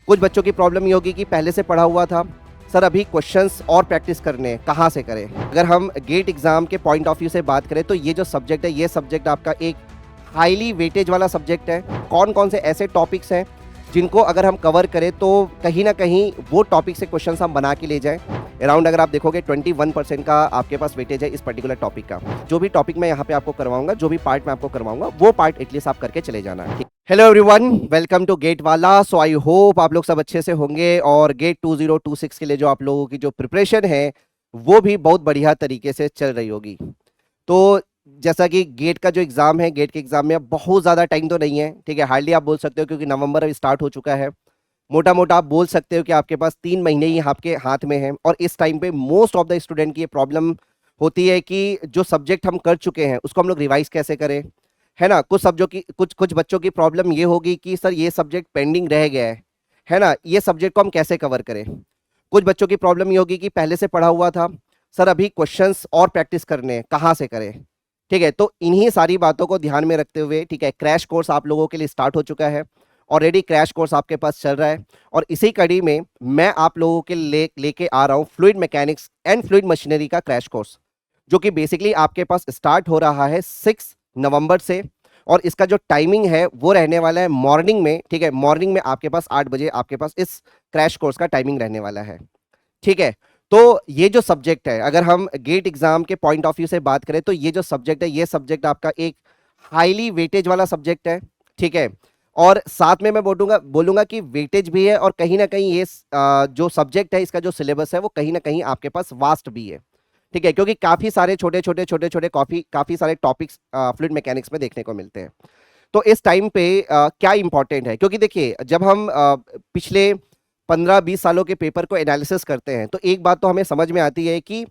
कुछ बच्चों की प्रॉब्लम ये होगी कि पहले से पढ़ा हुआ था, सर अभी क्वेश्चंस और प्रैक्टिस करने हैं, कहाँ से करें। अगर हम गेट एग्जाम के पॉइंट ऑफ व्यू से बात करें तो ये जो सब्जेक्ट है, ये सब्जेक्ट आपका एक हाईली वेटेज वाला सब्जेक्ट है। कौन कौन से ऐसे टॉपिक्स हैं जिनको अगर हम कवर करें तो कहीं ना कहीं वो टॉपिक से क्वेश्चंस हम बना के ले जाएं। अराउंड अगर आप देखोगे 21% का आपके पास वेटेज है इस पर्टिकुलर टॉपिक का। जो भी टॉपिक मैं यहाँ पे आपको करवाऊंगा, जो भी पार्ट मैं आपको करवाऊंगा, वो पार्ट एटलीस्ट आप करके चले जाना। ठीक, हेलो एवरीवन, वेलकम टू गेट वाला। सो आई होप आप लोग सब अच्छे से होंगे और गेट 2026 के लिए जो आप लोगों की जो प्रिपरेशन है वो भी बहुत बढ़िया तरीके से चल रही होगी। तो जैसा कि गेट का जो एग्जाम है, गेट के एग्जाम में अब बहुत ज़्यादा टाइम तो नहीं है, ठीक है, हार्डली आप बोल सकते हो क्योंकि नवंबर अब स्टार्ट हो चुका है। मोटा मोटा आप बोल सकते हो कि आपके पास 3 महीने ही आपके हाथ में है। और इस टाइम पे मोस्ट ऑफ द स्टूडेंट की ये प्रॉब्लम होती है कि जो सब्जेक्ट हम कर चुके हैं उसको हम लोग रिवाइज कैसे करें, है ना। कुछ सब्जेक्ट की कुछ बच्चों की प्रॉब्लम ये होगी कि सर ये सब्जेक्ट पेंडिंग रह गया है ना, ये सब्जेक्ट को हम कैसे कवर करें। कुछ बच्चों की प्रॉब्लम ये होगी कि पहले से पढ़ा हुआ था, सर अभी क्वेश्चंस और प्रैक्टिस करने हैं, कहाँ से करें। ठीक है, तो इन्हीं सारी बातों को ध्यान में रखते हुए, ठीक है, क्रैश कोर्स आप लोगों के लिए स्टार्ट हो चुका है। ऑलरेडी क्रैश कोर्स आपके पास चल रहा है और इसी कड़ी में मैं आप लोगों के लेके आ रहा हूँ fluid mechanics and fluid machinery का क्रैश कोर्स, जो कि बेसिकली आपके पास स्टार्ट हो रहा है 6 नवंबर से। और इसका जो टाइमिंग है वो रहने वाला है मॉर्निंग में। ठीक है, मॉर्निंग में आपके पास 8 बजे आपके पास इस क्रैश कोर्स का टाइमिंग रहने वाला है। ठीक है, तो ये जो सब्जेक्ट है, अगर हम गेट एग्जाम के पॉइंट ऑफ व्यू से बात करें तो ये जो सब्जेक्ट है, ये सब्जेक्ट आपका एक हाईली वेटेज वाला सब्जेक्ट है। ठीक है, और साथ में मैं बोलूंगा कि वेटेज भी है और कहीं ना कहीं ये जो सब्जेक्ट है, इसका जो सिलेबस है वो कहीं ना कहीं आपके पास वास्ट भी है। ठीक है, क्योंकि काफी सारे छोटे छोटे काफी सारे टॉपिक्स फ्लूइड मैकेनिक्स में देखने को मिलते हैं। तो इस टाइम पे क्या इंपॉर्टेंट है, क्योंकि देखिए जब हम पिछले 15-20 सालों के पेपर को एनालिसिस करते हैं तो एक बात तो हमें समझ में आती है कि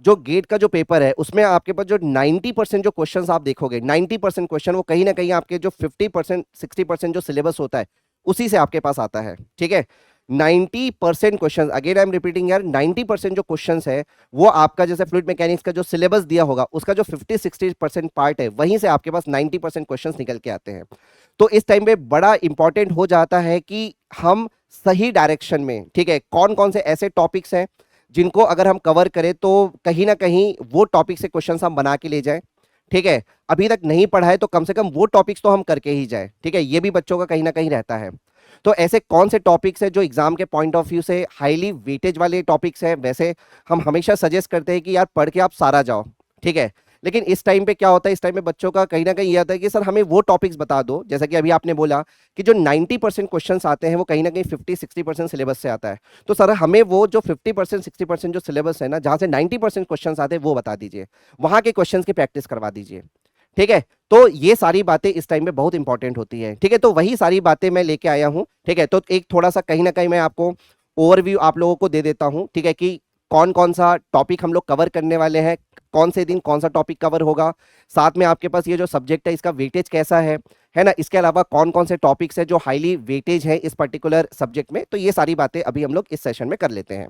जो गेट का जो पेपर है उसमें आपके पास जो 90% जो क्वेश्चंस आप देखोगे, 90% क्वेश्चन वो कहीं ना कहीं आपके जो 50% 60% जो सिलेबस होता है उसी से आपके पास आता है। ठीक है, 90% question, again I am repeating यार, 90% जो क्वेश्चंस है वो आपका जैसे फ्लूइड मैकेनिक्स का जो सिलेबस दिया होगा उसका जो 50-60% पार्ट है वहीं से आपके पास 90% क्वेश्चंस निकल के आते हैं। तो इस टाइम पे बड़ा इंपॉर्टेंट हो जाता है कि हम सही डायरेक्शन में, ठीक है, कौन कौन से ऐसे टॉपिक्स हैं जिनको अगर हम कवर करें तो कहीं ना कहीं वो टॉपिक से क्वेश्चंस हम बना के ले जाएं। ठीक है, अभी तक नहीं पढ़ा है तो कम से कम वो टॉपिक्स तो हम करके ही जाए। ठीक है, ये भी बच्चों का कहीं ना कहीं रहता है। तो ऐसे कौन से टॉपिक्स हैं जो एग्जाम के पॉइंट ऑफ व्यू से हाईली वेटेज वाले टॉपिक्स हैं। वैसे हम हमेशा सजेस्ट करते हैं कि यार पढ़ के आप सारा जाओ, ठीक है, लेकिन इस टाइम पे क्या होता है, इस टाइम पे बच्चों का कहीं ना कहीं ये आता है कि सर हमें वो टॉपिक्स बता दो, जैसा कि अभी आपने बोला कि जो 90% क्वेश्चंस आते हैं वो कहीं ना कहीं 50-60% सिलेबस से आता है। तो सर हमें वो जो 50% 60% जो सिलेबस है ना, जहां से 90% क्वेश्चंस आते हैं वो बता दीजिए, वहां के क्वेश्चंस की प्रैक्टिस करवा दीजिए। ठीक है, तो ये सारी बातें इस टाइम पे बहुत इंपॉर्टेंट होती है। ठीक है, तो वही सारी बातें मैं लेके आया हूं। ठीक है, तो एक थोड़ा सा कहीं ना कहीं मैं आपको ओवरव्यू आप लोगों को दे देता हूं, ठीक है, कि कौन कौन सा टॉपिक हम लोग कवर करने वाले हैं, कौन से दिन कौन सा टॉपिक कवर होगा, साथ में आपके पास ये जो सब्जेक्ट है इसका वेटेज कैसा है ना, इसके अलावा कौन कौन से टॉपिक्स है जो हाईली वेटेज है इस पर्टिकुलर सब्जेक्ट में। तो ये सारी बातें अभी हम लोग इस सेशन में कर लेते हैं।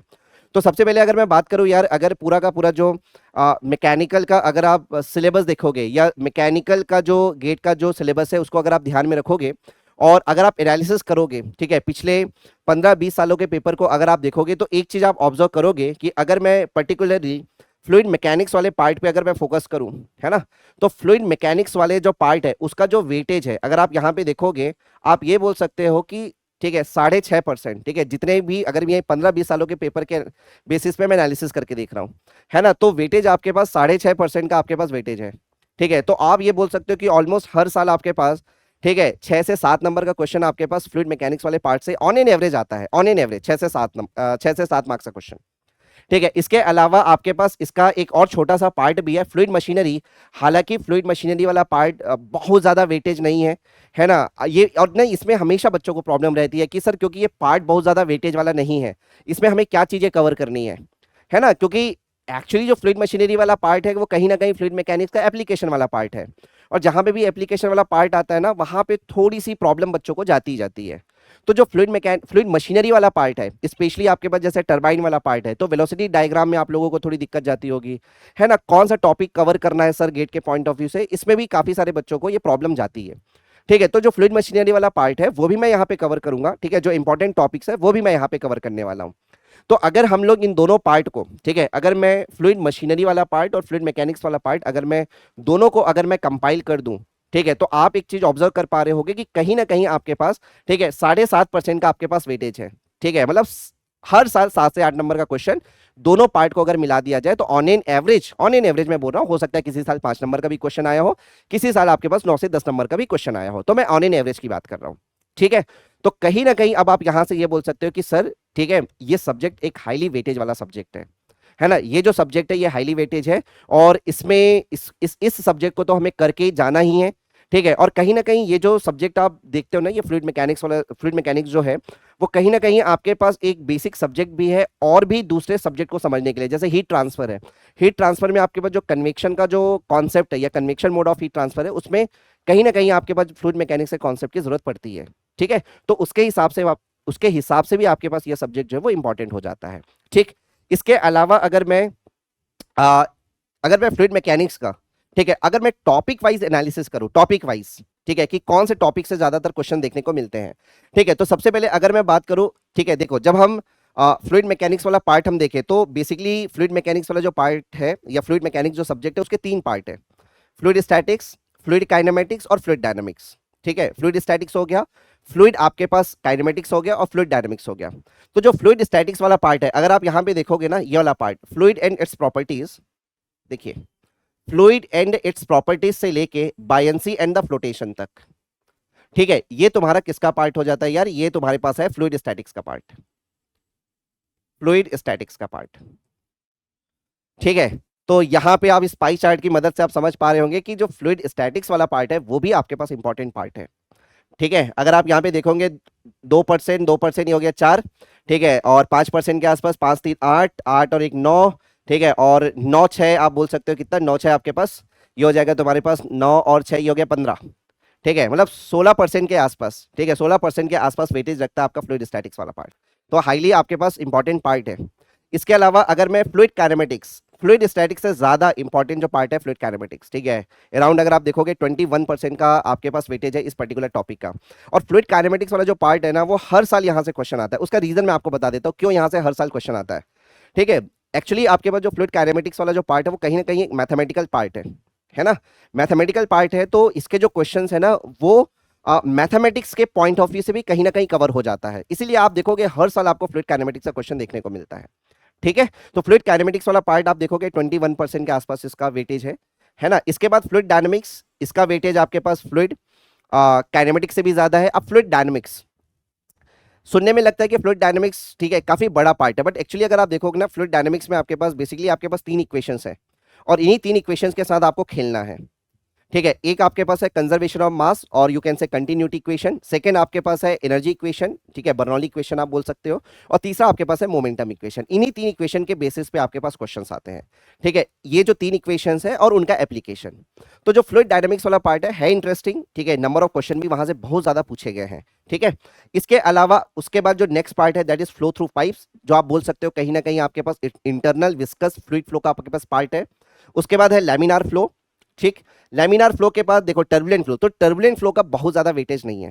तो सबसे पहले अगर मैं बात करूं यार, अगर पूरा का पूरा जो मैकेनिकल का अगर आप सिलेबस देखोगे या मैकेनिकल का जो गेट का जो सिलेबस है उसको अगर आप ध्यान में रखोगे और अगर आप एनालिसिस करोगे, ठीक है, पिछले 15-20 सालों के पेपर को अगर आप देखोगे तो एक चीज आप ऑब्जर्व करोगे कि अगर मैं पर्टिकुलरली फ्लूइड मैकेनिक्स वाले पार्ट पे अगर मैं फोकस करूं, है ना, तो फ्लूइड मैकेनिक्स वाले जो पार्ट है उसका जो वेटेज है अगर आप यहाँ पे देखोगे, आप ये बोल सकते हो कि ठीक है 6.5%। ठीक है, जितने भी अगर ये 15-20 सालों के पेपर के बेसिस पे मैं एनालिसिस करके देख रहा हूँ, है ना, तो वेटेज आपके पास 6.5% का आपके पास वेटेज है। ठीक है, तो आप ये बोल सकते हो कि ऑलमोस्ट हर साल आपके पास, ठीक है, 6 से 7 नंबर का क्वेश्चन आपके पास फ्लूइड मैकेनिक्स वाले पार्ट से ऑन एन एवरेज आता है, ऑन एन एवरेज 6 से 7 मार्क्स का क्वेश्चन। ठीक है, इसके अलावा आपके पास इसका एक और छोटा सा पार्ट भी है फ्लूइड मशीनरी। हालांकि फ्लूइड मशीनरी वाला पार्ट बहुत ज्यादा वेटेज नहीं है ना, ये और नहीं, इसमें हमेशा बच्चों को प्रॉब्लम रहती है कि सर क्योंकि ये पार्ट बहुत ज्यादा वेटेज वाला नहीं है, इसमें हमें क्या चीजें कवर करनी है ना, क्योंकि एक्चुअली जो फ्लूइड मशीनरी वाला पार्ट है वो कहीं ना कहीं फ्लूइड मैकेनिक्स का एप्लीकेशन वाला पार्ट है। और जहां पे भी एप्लीकेशन वाला पार्ट आता है ना, वहां पे थोड़ी सी प्रॉब्लम बच्चों को जाती जाती है। तो जो फ्लूइड मशीनरी वाला पार्ट है, स्पेशली आपके पास जैसे टरबाइन वाला पार्ट है, तो वेलोसिटी डायग्राम में आप लोगों को थोड़ी दिक्कत जाती होगी, है ना, कौन सा टॉपिक कवर करना है सर गेट के पॉइंट ऑफ व्यू से, इसमें भी काफी सारे बच्चों को ये प्रॉब्लम जाती है। ठीक है, तो जो फ्लूइड मशीनरी वाला पार्ट है वो भी मैं यहाँ पे कवर करूंगा, ठीक है, जो इंपॉर्टेंट टॉपिक्स है वो भी मैं यहाँ पे कवर करने वाला हूँ। तो अगर हम लोग इन दोनों पार्ट को, ठीक है, अगर मैं फ्लूइड मशीनरी वाला पार्ट और फ्लूइड मैकेनिक्स वाला पार्ट अगर मैं दोनों को अगर मैं कंपाइल कर दूं, ठीक है, तो आप एक चीज ऑब्जर्व कर पा रहे होगे कि कहीं ना कहीं आपके पास, ठीक है, 7.5% का आपके पास वेटेज है। ठीक है, मतलब हर साल 7 से 8 नंबर का क्वेश्चन दोनों पार्ट को अगर मिला दिया जाए तो ऑन एन एवरेज मैं बोल रहा हूं, हो सकता है किसी साल 5 नंबर का भी क्वेश्चन आया हो, किसी साल आपके पास 9 से 10 नंबर का भी क्वेश्चन आया हो, तो मैं ऑन एन एवरेज की बात कर रहा हूं। ठीक है, तो कहीं ना कहीं अब आप यहां से ये बोल सकते हो कि सर, ठीक है, ये सब्जेक्ट एक हाईली वेटेज वाला सब्जेक्ट है ना, ये जो सब्जेक्ट है ये हाईली वेटेज है, और इसमें इस सब्जेक्ट को तो हमें करके जाना ही है। ठीक है, और कहीं ना कहीं ये जो सब्जेक्ट आप देखते हो ना, ये फ्लूइड मैकेनिक्स वाला, फ्लूइड मैकेनिक्स जो है वो कहीं ना कहीं आपके पास एक बेसिक सब्जेक्ट भी है और भी दूसरे सब्जेक्ट को समझने के लिए, जैसे हीट ट्रांसफर है। हीट ट्रांसफर में आपके पास जो कन्वेक्शन का जो कॉन्सेप्ट है या convection mode of heat transfer है, उसमें कहीं ना कहीं आपके पास फ्लूइड मैकेनिक्स के कॉन्सेप्ट की जरूरत पड़ती है। ठीक है, तो उसके हिसाब से भी आपके पास ये सब्जेक्ट जो है वो इंपॉर्टेंट हो जाता है। ठीक, इसके अलावा आ, अगर मैं फ्लूइड मैकेनिक्स का, ठीक है, अगर मैं टॉपिक वाइज एनालिसिस करूं, टॉपिक वाइज, ठीक है, कि कौन से टॉपिक से ज्यादातर क्वेश्चन देखने को मिलते हैं। ठीक है, तो सबसे पहले अगर मैं बात करूं, ठीक है, देखो, जब हम फ्लूइड मैकेनिक्स वाला पार्ट हम देखें तो बेसिकली फ्लूइड मैकेनिक्स वाला जो पार्ट है या फ्लूइड मैकेनिक्स जो सब्जेक्ट है उसके 3 पार्ट है, फ्लूइड स्टैटिक्स, फ्लूइड काइनेमेटिक्स और फ्लूइड डायनामिक्स। ठीक है, फ्लूइड स्टैटिक्स हो गया, फ्लूइड आपके पास काइनेमेटिक्स हो गया और फ्लूइड डायनामिक्स हो गया। तो जो फ्लूइड स्टैटिक्स वाला पार्ट है, अगर आप यहां पे देखोगे ना, ये वाला part fluid and its properties, देखिए, फ्लूइड एंड इट्स प्रॉपर्टीज से लेके बायंसी एंड द फ्लोटेशन तक, ठीक है, ये तुम्हारा किसका पार्ट हो जाता है यार, ये तुम्हारे पास है फ्लूइड स्टैटिक्स का पार्ट, फ्लूइड स्टैटिक्स का पार्ट। ठीक है, तो यहां पे आप इस पाई चार्ट की मदद से आप समझ पा रहे होंगे कि जो फ्लूइड स्टैटिक्स वाला पार्ट है वो भी आपके पास इंपॉर्टेंट पार्ट है। ठीक है, अगर आप यहाँ पे देखोगे 2% ये हो गया 4, ठीक है, और 5% के आसपास, 5 3 8, 8 और 1 9, ठीक है, और 9 6 आप बोल सकते हो, कितना 9 6 आपके पास ये हो जाएगा तुम्हारे पास, 9 और 6 ये हो गया 15। ठीक है, मतलब 16% के आसपास, ठीक है, 16% के आसपास वेटेज रखता है आपका फ्लूइड स्टैटिक्स वाला पार्ट, तो हाईली आपके पास इंपॉर्टेंट पार्ट है। इसके अलावा अगर मैं फ्लूइड काइनेमेटिक्स, फ्लूइड स्टैटिक्स से ज्यादा इंपॉर्टेंट जो पार्ट है फ्लूइड काइनेमेटिक्स, ठीक है, अराउंड अगर आप देखोगे 21% का आपके पास वेटेज है इस पर्टिकुलर टॉपिक का। और फ्लूइड काइनेमेटिक्स वाला जो पार्ट है ना, वो हर साल यहां से क्वेश्चन आता है, उसका रीजन मैं आपको बता देता हूं क्यों यहां से हर साल क्वेश्चन आता है। ठीक है, एक्चुअली आपके पास जो फ्लूइड काइनेमेटिक्स वाला जो पार्ट है वो कहीं ना कहीं एक मैथमेटिकल पार्ट है ना, मैथमेटिकल पार्ट है, तो इसके जो क्वेश्चंस है ना वो मैथमेटिक्स के पॉइंट ऑफ व्यू से भी कहीं ना कहीं कवर हो जाता है, इसीलिए आप देखोगे हर साल आपको फ्लूइड काइनेमेटिक्स का क्वेश्चन देखने को मिलता है। ठीक है, तो फ्लूइड काइनेमेटिक्स वाला पार्ट आप देखोगे 21% के आसपास इसका वेटेज है ना। इसके बाद फ्लूइड डायनामिक्स, इसका वेटेज आपके पास फ्लूइड काइनेमेटिक्स से भी ज्यादा है। अब फ्लूइड डायनामिक्स, सुनने में लगता है कि फ्लूइड डायनामिक्स, ठीक है, काफी बड़ा पार्ट है, बट एक्चुअली अगर आप देखोगे ना, फ्लूइड डायनामिक्स में आपके पास बेसिकली आपके पास 3 इक्वेशंस है, और इन्हीं 3 इक्वेशंस के साथ आपको खेलना है। ठीक है, एक आपके पास है कंजर्वेशन ऑफ मास और you can say continuity equation, second आपके पास है एनर्जी इक्वेशन, ठीक है, बर्नौली इक्वेशन आप बोल सकते हो, और तीसरा आपके पास है मोमेंटम इक्वेशन। इन्हीं 3 इक्वेशन के बेसिस पे आपके पास क्वेश्चंस आते हैं। ठीक है, ये जो 3 इक्वेशंस है और उनका एप्लीकेशन, तो जो फ्लूइड डायनामिक्स वाला पार्ट है इंटरेस्टिंग। ठीक है, नंबर ऑफ क्वेश्चन भी वहां से बहुत ज्यादा पूछे गए हैं। ठीक है, इसके अलावा उसके बाद जो नेक्स्ट पार्ट है that is flow through pipes, जो आप बोल सकते हो कहीं ना कहीं आपके पास इंटरनल विस्कस फ्लूइड फ्लो का आपके पास पार्ट है। उसके बाद है लैमिनार फ्लो। ठीक, लैमिनार फ्लो के बाद देखो टर्बुलेंट फ्लो, तो टर्बुलेंट फ्लो का बहुत ज्यादा वेटेज नहीं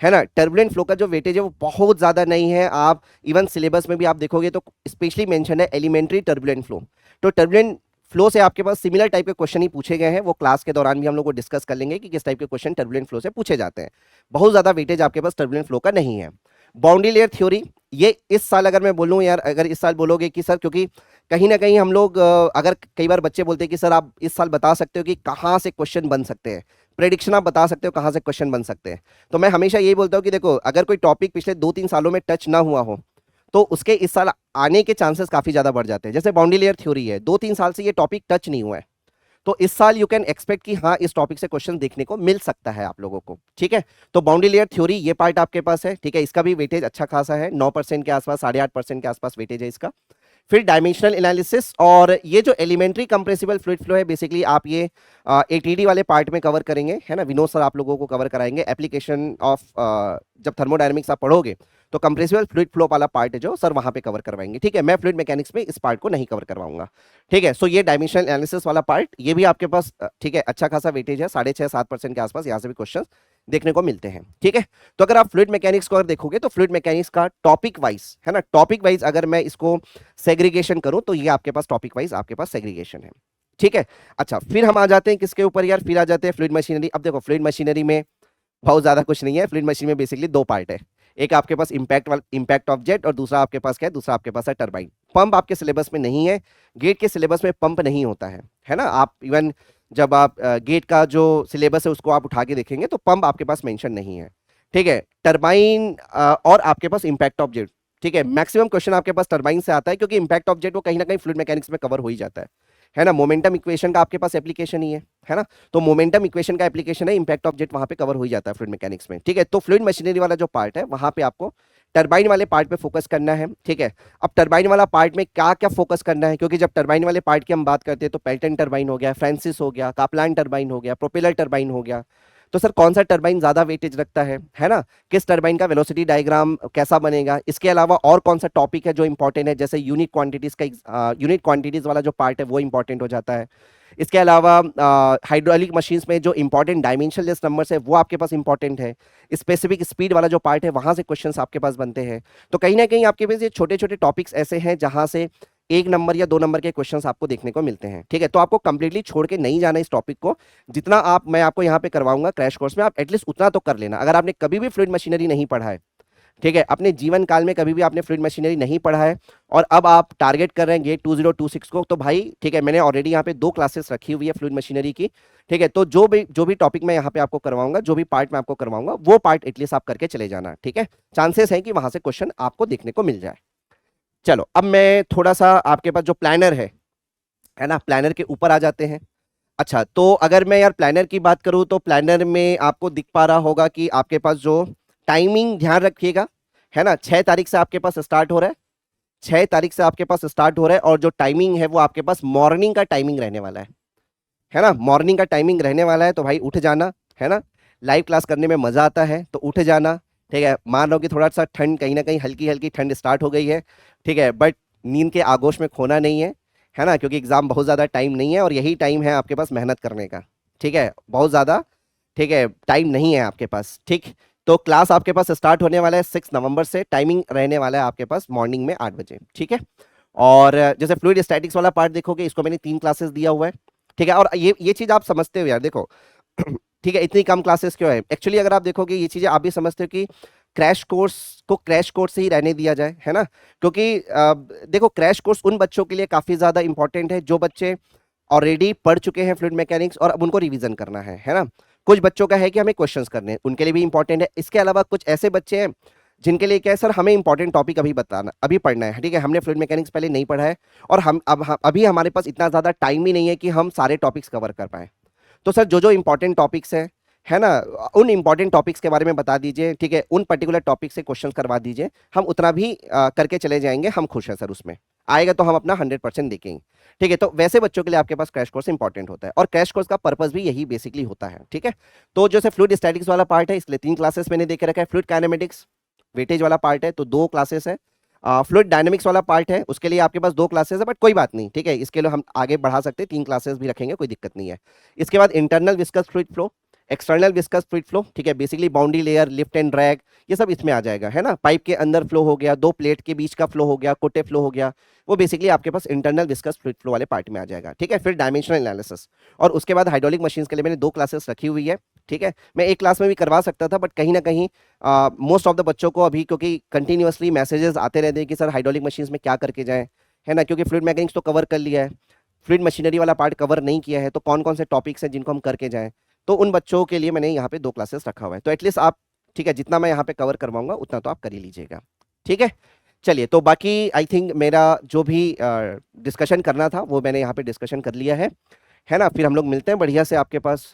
है ना, टर्बुलेंट फ्लो का जो वेटेज है वो बहुत ज्यादा नहीं है। आप इवन सिलेबस में भी आप देखोगे तो स्पेशली मेंशन है एलिमेंट्री टर्बुलेंट फ्लो, तो टर्बुलेंट फ्लो से आपके पास सिमिलर टाइप के क्वेश्चन ही पूछे गए हैं, वो क्लास के दौरान भी हम लोग को डिस्कस कर लेंगे कि किस टाइप के क्वेश्चन टर्बुलेंट फ्लो से पूछे जाते हैं। बहुत ज्यादा वेटेज आपके पास टर्बुलेंट फ्लो का नहीं है। बाउंड्री लेयर थ्योरी, ये इस साल अगर मैं बोलूं यार, अगर इस साल बोलोगे कि सर, क्योंकि कहीं ना कहीं हम लोग अगर कई बार बच्चे बोलते हैं कि सर आप इस साल बता सकते हो कि कहाँ से क्वेश्चन बन सकते हैं, प्रेडिक्शन आप बता सकते हो कहाँ से क्वेश्चन बन सकते हैं, तो मैं हमेशा यही बोलता हूँ कि देखो, अगर कोई टॉपिक पिछले 2-3 सालों में टच ना हुआ हो तो उसके इस साल आने के चांसेस काफी ज्यादा बढ़ जाते हैं। जैसे बाउंड्री लेयर थ्योरी है, 2-3 साल से ये टॉपिक टच नहीं हुआ है, तो इस साल यू कैन एक्सपेक्ट कि हाँ इस टॉपिक से क्वेश्चन देखने को मिल सकता है आप लोगों को। ठीक है, तो बाउंड्री लेयर थ्योरी ये पार्ट आपके पास है। ठीक है, इसका भी वेटेज अच्छा खासा है, 9% के आसपास, 8.5% के आसपास वेटेज है इसका। फिर डायमेंशनल एनालिसिस, और ये जो एलिमेंट्री कंप्रेसिबल फ्लूइड फ्लो है बेसिकली आप ये एटीडी वाले पार्ट में कवर करेंगे, है ना, विनोद सर आप लोगों को कवर कराएंगे। एप्लीकेशन ऑफ जब थर्मोडायनेमिक्स आप पढ़ोगे तो कंप्रेसिबल फ्लूइड फ्लो वाला पार्ट है जो सर वहां पे कवर करवाएंगे। ठीक है, मैं फ्लूइड मैकेनिक्स में इस पार्ट को नहीं कवर करवाऊंगा। ठीक है, सो ये डायमेंशनल एनालिसिस वाला पार्ट, ये भी आपके पास ठीक है अच्छा खासा वेटेज है, 6.5-7% के आसपास यहाँ से भी क्वेश्चन देखने को मिलते हैं। ठीक है, तो अगर आप फ्लूइड मैकेनिक्स को अगर देखोगे तो फ्लूइड मैकेनिक्स का टॉपिक वाइज है ना, टॉपिक वाइज अगर मैं इसको सेग्रीगेशन करूं तो ये आपके पास टॉपिक वाइज आपके पास सेग्रीगेशन है। ठीक है, अच्छा फिर हम आ जाते हैं किसके ऊपर यार, फिर आ जाते हैं फ्लूइड मशीनरी। अब देखो फ्लूइड मशीनरी में बहुत ज्यादा कुछ नहीं है, फ्लूइड मशीन में बेसिकली दो पार्ट है, एक आपके पास इम्पैक्ट ऑफ जेट और दूसरा आपके पास क्या है, दूसरा आपके पास है टरबाइन। पंप आपके सिलेबस में नहीं है, गेट के सिलेबस में पंप नहीं होता है ना। आप इवन जब आप गेट का जो सिलेबस है उसको आप उठा के देखेंगे तो पंप आपके पास मेंशन नहीं है। ठीक है, टरबाइन और आपके पास इम्पैक्ट ऑफ जेट। ठीक है, मैक्सिमम क्वेश्चन आपके पास टरबाइन से आता है क्योंकि इम्पैक्ट ऑफ जेट वो कहीं ना कहीं फ्लूइड मैकेनिक्स में कवर हो ही जाता है ना। मोमेंटम इक्वेशन का आपके पास एप्लीकेशन ही है ना, तो मोमेंटम इक्वेशन का एप्लीकेशन है, इम्पैक्ट ऑफ जेट वहां पे कवर हो ही जाता है फ्लूइड मैकेनिक्स में। ठीक है, तो फ्लूइड मशीनरी वाला जो पार्ट है वहां पे आपको टरबाइन वाले पार्ट पे फोकस करना है। ठीक है, अब टरबाइन वाला पार्ट में क्या क्या फोकस करना है, क्योंकि जब टरबाइन वाले पार्ट की हम बात करते हैं तो पेल्टन टरबाइन हो गया, फ्रांसिस हो गया, कापलान टरबाइन हो गया, प्रोपेलर टरबाइन हो गया। तो सर कौन सा टरबाइन ज्यादा वेटेज रखता है ना, किस टरबाइन का वेलोसिटी डायग्राम कैसा बनेगा, इसके अलावा और कौन सा टॉपिक है जो इंपॉर्टेंट है, जैसे यूनिट क्वांटिटीज का यूनिट क्वांटिटीज वाला जो पार्ट है वो इंपॉर्टेंट हो जाता है। इसके अलावा हाइड्रोलिक मशीन्स में जो इंपॉर्टेंट डायमेंशनलेस नंबर्स है वो आपके पास इंपॉर्टेंट है। स्पेसिफिक स्पीड वाला जो पार्ट है वहां से क्वेश्चंस आपके पास बनते हैं। तो कहीं ना कहीं आपके पास ये छोटे छोटे टॉपिक्स ऐसे हैं जहां से 1 नंबर या 2 नंबर के क्वेश्चंस आपको देखने को मिलते हैं। ठीक है, तो आपको कंप्लीटली छोड़ के नहीं जाना इस टॉपिक को, जितना आप मैं आपको यहाँ पे करवाऊंगा क्रैश कोर्स में आप एटलीस्ट उतना तो कर लेना। अगर आपने कभी भी फ्लूइड मशीनरी नहीं पढ़ा है, ठीक है, अपने जीवन काल में कभी भी आपने फ्लूइड मशीनरी नहीं पढ़ा है और अब आप टारगेट कर रहे हैं गेट 2026 को, तो भाई ठीक है, मैंने ऑलरेडी यहाँ पे 2 क्लासेस रखी हुई है फ्लूइड मशीनरी की। ठीक है, तो जो भी टॉपिक मैं यहाँ पे आपको करवाऊंगा, जो भी पार्ट मैं आपको करवाऊंगा वो पार्ट एटलीस्ट आप करके चले जाना। ठीक है, चांसेस है कि वहां से क्वेश्चन आपको देखने को मिल जाए। चलो अब मैं थोड़ा सा आपके पास जो प्लानर है ना, प्लानर के ऊपर आ जाते हैं। अच्छा, तो अगर मैं यार प्लानर की बात करूं तो प्लानर में आपको दिख पा रहा होगा कि आपके पास जो टाइमिंग, ध्यान रखिएगा, है ना, 6 तारीख से आपके पास स्टार्ट हो रहा है, 6 तारीख से आपके पास स्टार्ट हो रहा है और जो टाइमिंग है वो आपके पास मॉर्निंग का टाइमिंग रहने वाला है ना, मॉर्निंग का टाइमिंग रहने वाला है। तो भाई उठ जाना, है ना, लाइव क्लास करने में मजा आता है तो उठ जाना। ठीक है, मान लो कि थोड़ा सा ठंड, कहीं ना कहीं हल्की हल्की ठंड स्टार्ट हो गई है। ठीक है, बट नींद के आगोश में खोना नहीं है ना, क्योंकि एग्जाम बहुत ज़्यादा टाइम नहीं है और यही टाइम है आपके पास मेहनत करने का। ठीक है, बहुत ज़्यादा, ठीक है, टाइम नहीं है आपके पास। ठीक, तो क्लास आपके पास स्टार्ट होने वाला है 6 नवंबर से, टाइमिंग रहने वाला है आपके पास मॉर्निंग में 8 बजे। ठीक है, और जैसे फ्लूइड स्टैटिक्स वाला पार्ट देखोगे, इसको मैंने 3 क्लासेस दिया हुआ है। ठीक है, और ये चीज़ आप समझते हो यार, देखो ठीक है, इतनी कम क्लासेस क्यों है, एक्चुअली अगर आप देखोगे ये चीज़ें आप भी समझते हो कि क्रैश कोर्स को क्रैश कोर्स से ही रहने दिया जाए, है ना, क्योंकि देखो क्रैश कोर्स उन बच्चों के लिए काफ़ी ज़्यादा इंपॉर्टेंट है जो बच्चे ऑलरेडी पढ़ चुके हैं फ्लूइड मैकेनिक्स और अब उनको रिवीजन करना है ना। कुछ बच्चों का है कि हमें क्वेश्चंस करने हैं, उनके लिए भी इंपॉर्टेंट है। इसके अलावा कुछ ऐसे बच्चे हैं जिनके लिए क्या है, सर हमें इंपॉर्टेंट टॉपिक अभी बताना, अभी पढ़ना है। ठीक है, हमने फ्लूइड मैकेनिक्स पहले नहीं पढ़ा है और अभी हमारे पास इतना ज़्यादा टाइम ही नहीं है कि हम सारे टॉपिक्स कवर कर पाए। तो सर जो जो इंपॉर्टेंट टॉपिक्स है ना, उन इंपॉर्टेंट टॉपिक्स के बारे में बता दीजिए। ठीक है, उन पर्टिकुलर टॉपिक से क्वेश्चन करवा दीजिए, हम उतना भी करके चले जाएंगे, हम खुश हैं सर, उसमें आएगा तो हम अपना 100% देखेंगे। ठीक है, तो वैसे बच्चों के लिए आपके पास क्रैश कोर्स इंपॉर्टेंट होता है और क्रैश कोर्स का पर्पस भी यही बेसिकली होता है। ठीक है, तो जैसे फ्लूइड स्टैटिक्स वाला पार्ट है इसलिए 3 क्लासेस मैंने देखे रखा है, फ्लूइड काइनेमेटिक्स वेटेज वाला पार्ट है तो 2 क्लासेस है, फ्लूइड डायनेमिक्स वाला पार्ट है उसके लिए आपके पास 2 क्लासेस है, बट कोई बात नहीं। ठीक है, इसके लिए हम आगे बढ़ा सकते हैं, 3 क्लासेस भी रखेंगे, कोई दिक्कत नहीं है। इसके बाद internal viscous fluid flow, external viscous fluid flow. ठीक है, basically boundary layer, lift and drag, ये सब इसमें आ जाएगा, है ना। पाइप के अंदर फ्लो हो गया, 2 प्लेट के बीच का फ्लो हो गया, कोटे फ्लो हो गया, वो बेसिकली आपके पास इंटरनल विस्कस फ्लूइड फ्लो वाले पार्ट में आ जाएगा। ठीक है, फिर डायमेंशनल एनालिसिस और उसके बाद हाइड्रोलिक मशीन्स के लिए मैंने 2 क्लासेस रखी हुई है। ठीक है, मैं एक क्लास में भी करवा सकता था, बट कहीं ना कहीं मोस्ट ऑफ द बच्चों को अभी, क्योंकि कंटिन्यूअसली मैसेजेस आते रहते हैं कि सर हाइड्रोलिक मशीन्स में क्या करके जाएं, है ना, क्योंकि फ्लूइड मैकेनिक्स तो कवर कर लिया है, फ्लूइड मशीनरी वाला पार्ट कवर नहीं किया है, तो कौन कौन से टॉपिक्स हैं जिनको हम करके जाएं, तो उन बच्चों के लिए मैंने यहाँ पे 2 क्लासेस रखा हुआ है। तो एटलीस्ट आप, ठीक है, जितना मैं यहाँ पे कवर करवाऊंगा उतना तो आप कर ही लीजिएगा। ठीक है, चलिए, तो बाकी आई थिंक मेरा जो भी डिस्कशन करना था वो मैंने यहाँ पे डिस्कशन कर लिया है ना। फिर हम लोग मिलते हैं बढ़िया से आपके पास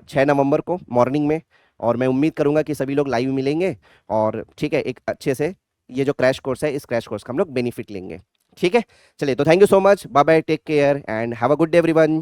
6 नवंबर को मॉर्निंग में, और मैं उम्मीद करूंगा कि सभी लोग लाइव मिलेंगे और ठीक है, एक अच्छे से ये जो क्रैश कोर्स है, इस क्रैश कोर्स का हम लोग बेनिफिट लेंगे। ठीक है, चलिए, तो thank you so much, bye bye, take care and have a good day everyone.